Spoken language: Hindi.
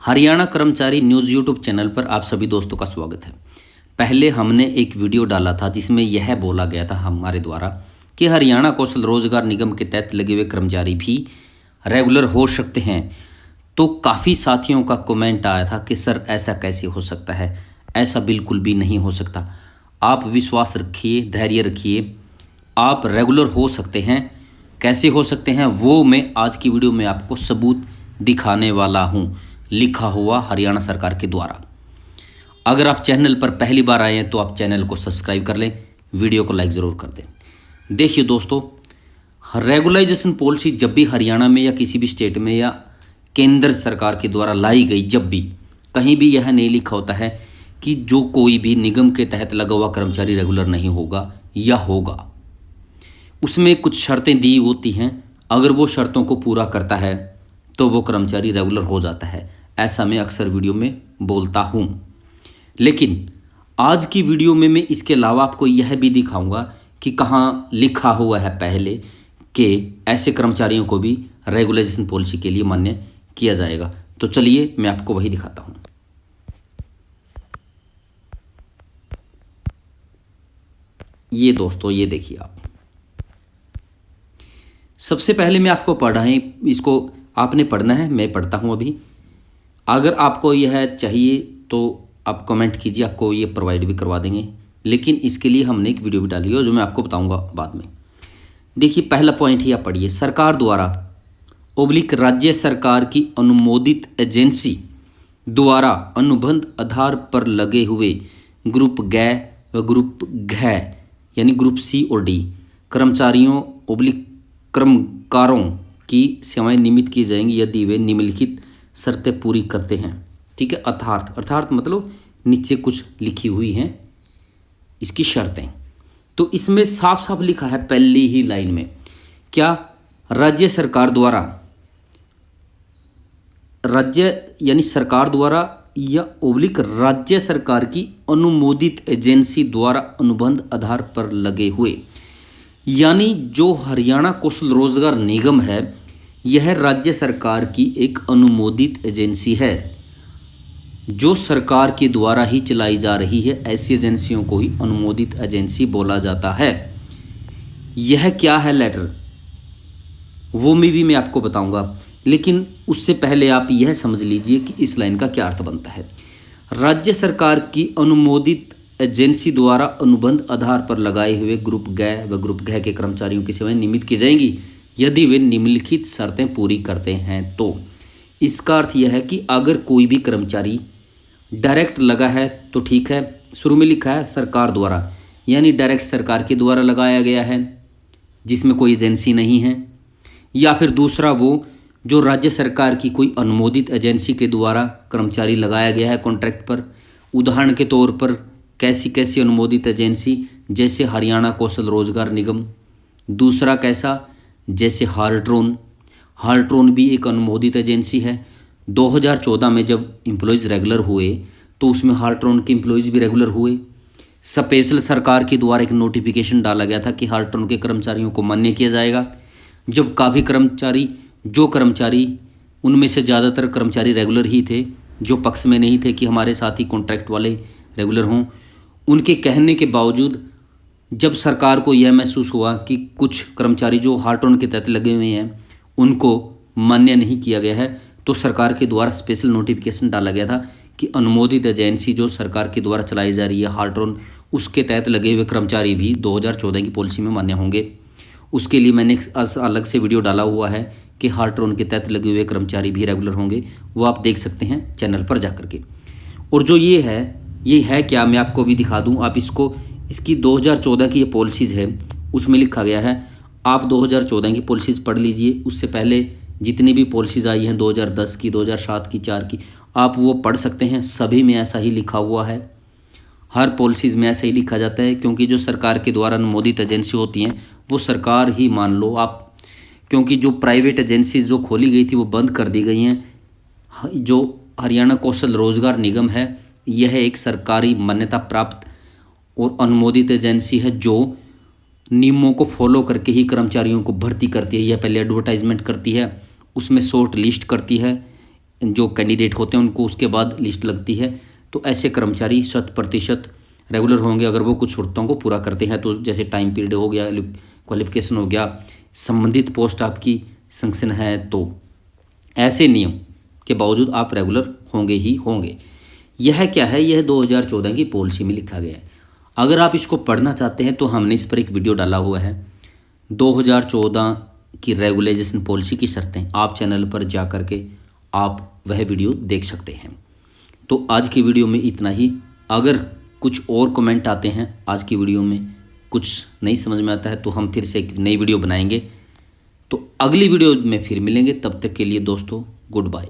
हरियाणा कर्मचारी न्यूज़ यूट्यूब चैनल पर आप सभी दोस्तों का स्वागत है। पहले हमने एक वीडियो डाला था जिसमें यह बोला गया था हमारे द्वारा कि हरियाणा कौशल रोजगार निगम के तहत लगे हुए कर्मचारी भी रेगुलर हो सकते हैं। तो काफ़ी साथियों का कमेंट आया था कि सर ऐसा कैसे हो सकता है, ऐसा बिल्कुल भी नहीं हो सकता। आप विश्वास रखिए, धैर्य रखिए, आप रेगुलर हो सकते हैं। कैसे हो सकते हैं वो मैं आज की वीडियो में आपको सबूत दिखाने वाला हूँ, लिखा हुआ हरियाणा सरकार के द्वारा। अगर आप चैनल पर पहली बार आए हैं तो आप चैनल को सब्सक्राइब कर लें, वीडियो को लाइक ज़रूर कर दें। देखिए दोस्तों, रेगुलाइजेशन पॉलिसी जब भी हरियाणा में या किसी भी स्टेट में या केंद्र सरकार के द्वारा लाई गई, जब भी कहीं भी यह नहीं लिखा होता है कि जो कोई भी निगम के तहत लगा हुआ कर्मचारी रेगुलर नहीं होगा या होगा। उसमें कुछ शर्तें दी होती हैं, अगर वो शर्तों को पूरा करता है तो वो कर्मचारी रेगुलर हो जाता है। ऐसा मैं अक्सर वीडियो में बोलता हूँ। लेकिन आज की वीडियो में मैं इसके अलावा आपको यह भी दिखाऊंगा कि कहाँ लिखा हुआ है पहले कि ऐसे कर्मचारियों को भी रेगुलाइजेशन पॉलिसी के लिए मान्य किया जाएगा। तो चलिए मैं आपको वही दिखाता हूँ। ये दोस्तों, ये देखिए आप। सबसे पहले मैं आपको पढ़ाएं, इसको आपने पढ़ना है, मैं पढ़ता हूँ अभी। अगर आपको यह चाहिए तो आप कमेंट कीजिए, आपको ये प्रोवाइड भी करवा देंगे। लेकिन इसके लिए हमने एक वीडियो भी डाली है जो मैं आपको बताऊंगा बाद में। देखिए पहला पॉइंट ही आप पढ़िए। सरकार द्वारा ओब्लिक राज्य सरकार की अनुमोदित एजेंसी द्वारा अनुबंध आधार पर लगे हुए ग्रुप ग व ग्रुप घ यानी ग्रुप सी और डी कर्मचारियों ओब्लिक कर्मकारों की सेवाएं नियमित की जाएंगी यदि वे निम्नलिखित शर्तें पूरी करते हैं। ठीक है, अर्थात मतलब नीचे कुछ लिखी हुई हैं इसकी शर्तें। तो इसमें साफ साफ लिखा है पहली ही लाइन में, क्या राज्य सरकार द्वारा, राज्य यानी सरकार द्वारा या ओब्लिक राज्य सरकार की अनुमोदित एजेंसी द्वारा अनुबंध आधार पर लगे हुए, यानी जो हरियाणा कौशल रोजगार निगम है यह राज्य सरकार की एक अनुमोदित एजेंसी है जो सरकार के द्वारा ही चलाई जा रही है। ऐसी एजेंसियों को ही अनुमोदित एजेंसी बोला जाता है। यह क्या है लेटर, वो मैं आपको बताऊंगा। लेकिन उससे पहले आप यह समझ लीजिए कि इस लाइन का क्या अर्थ बनता है। राज्य सरकार की अनुमोदित एजेंसी द्वारा अनुबंध आधार पर लगाए हुए ग्रुप ग व ग्रुप घ के कर्मचारियों की सेवाएं नियमित की जाएंगी यदि वे निम्नलिखित शर्तें पूरी करते हैं। तो इसका अर्थ यह है कि अगर कोई भी कर्मचारी डायरेक्ट लगा है तो ठीक है, शुरू में लिखा है सरकार द्वारा, यानी डायरेक्ट सरकार के द्वारा लगाया गया है जिसमें कोई एजेंसी नहीं है, या फिर दूसरा वो जो राज्य सरकार की कोई अनुमोदित एजेंसी के द्वारा कर्मचारी लगाया गया है कॉन्ट्रैक्ट पर। उदाहरण के तौर पर कैसी कैसी अनुमोदित एजेंसी, जैसे हरियाणा कौशल रोजगार निगम। दूसरा कैसा, जैसे हार्ट्रोन भी एक अनुमोदित एजेंसी है। 2014 में जब एम्प्लॉयज़ रेगुलर हुए तो उसमें हार्ट्रोन के एम्प्लॉयज़ भी रेगुलर हुए। स्पेशल सरकार के द्वारा एक नोटिफिकेशन डाला गया था कि हार्ट्रोन के कर्मचारियों को मान्य किया जाएगा। जब काफ़ी कर्मचारी उनमें से ज़्यादातर कर्मचारी रेगुलर ही थे, जो पक्ष में नहीं थे कि हमारे साथ ही कॉन्ट्रैक्ट वाले रेगुलर हों। उनके कहने के बावजूद जब सरकार को यह महसूस हुआ कि कुछ कर्मचारी जो हार्ट्रोन के तहत लगे हुए हैं उनको मान्य नहीं किया गया है, तो सरकार के द्वारा स्पेशल नोटिफिकेशन डाला गया था कि अनुमोदित एजेंसी जो सरकार के द्वारा चलाई जा रही है हार्ट्रोन, उसके तहत लगे हुए कर्मचारी भी 2014 की पॉलिसी में मान्य होंगे। उसके लिए मैंने अलग से वीडियो डाला हुआ है कि हार्ट्रोन के तहत लगे हुए कर्मचारी भी रेगुलर होंगे, वो आप देख सकते हैं चैनल पर जा कर के। और जो ये है क्या, मैं आपको भी दिखा दूँ। आप इसकी 2014 की ये पॉलिसीज़ है, उसमें लिखा गया है। आप 2014 की पॉलिसीज़ पढ़ लीजिए। उससे पहले जितनी भी पॉलिसीज़ आई हैं 2010 की, 2007 की, 4 की, आप वो पढ़ सकते हैं। सभी में ऐसा ही लिखा हुआ है, हर पॉलिसीज़ में ऐसा ही लिखा जाता है, क्योंकि जो सरकार के द्वारा अनुमोदित एजेंसी होती हैं वो सरकार ही मान लो आप, क्योंकि जो प्राइवेट एजेंसीज जो खोली गई थी वो बंद कर दी गई हैं। जो हरियाणा कौशल रोजगार निगम है यह एक सरकारी मान्यता प्राप्त और अनुमोदित एजेंसी है जो नियमों को फॉलो करके ही कर्मचारियों को भर्ती करती है। यह पहले एडवर्टाइजमेंट करती है, उसमें शॉर्ट लिस्ट करती है, जो कैंडिडेट होते हैं उनको उसके बाद लिस्ट लगती है। तो ऐसे कर्मचारी 100% रेगुलर होंगे अगर वो कुछ शर्तों को पूरा करते हैं। तो जैसे टाइम पीरियड हो गया, क्वालिफिकेशन हो गया, संबंधित पोस्ट आपकी सैंक्शन है, तो ऐसे नियम के बावजूद आप रेगुलर होंगे ही होंगे। यह क्या है, यह 2014 की पॉलिसी में लिखा गया है। अगर आप इसको पढ़ना चाहते हैं तो हमने इस पर एक वीडियो डाला हुआ है, 2014 की रेगुलाइजेशन पॉलिसी की शर्तें। आप चैनल पर जा कर के आप वह वीडियो देख सकते हैं। तो आज की वीडियो में इतना ही। अगर कुछ और कमेंट आते हैं आज की वीडियो में, कुछ नहीं समझ में आता है, तो हम फिर से एक नई वीडियो बनाएंगे। तो अगली वीडियो में फिर मिलेंगे, तब तक के लिए दोस्तों गुड बाय।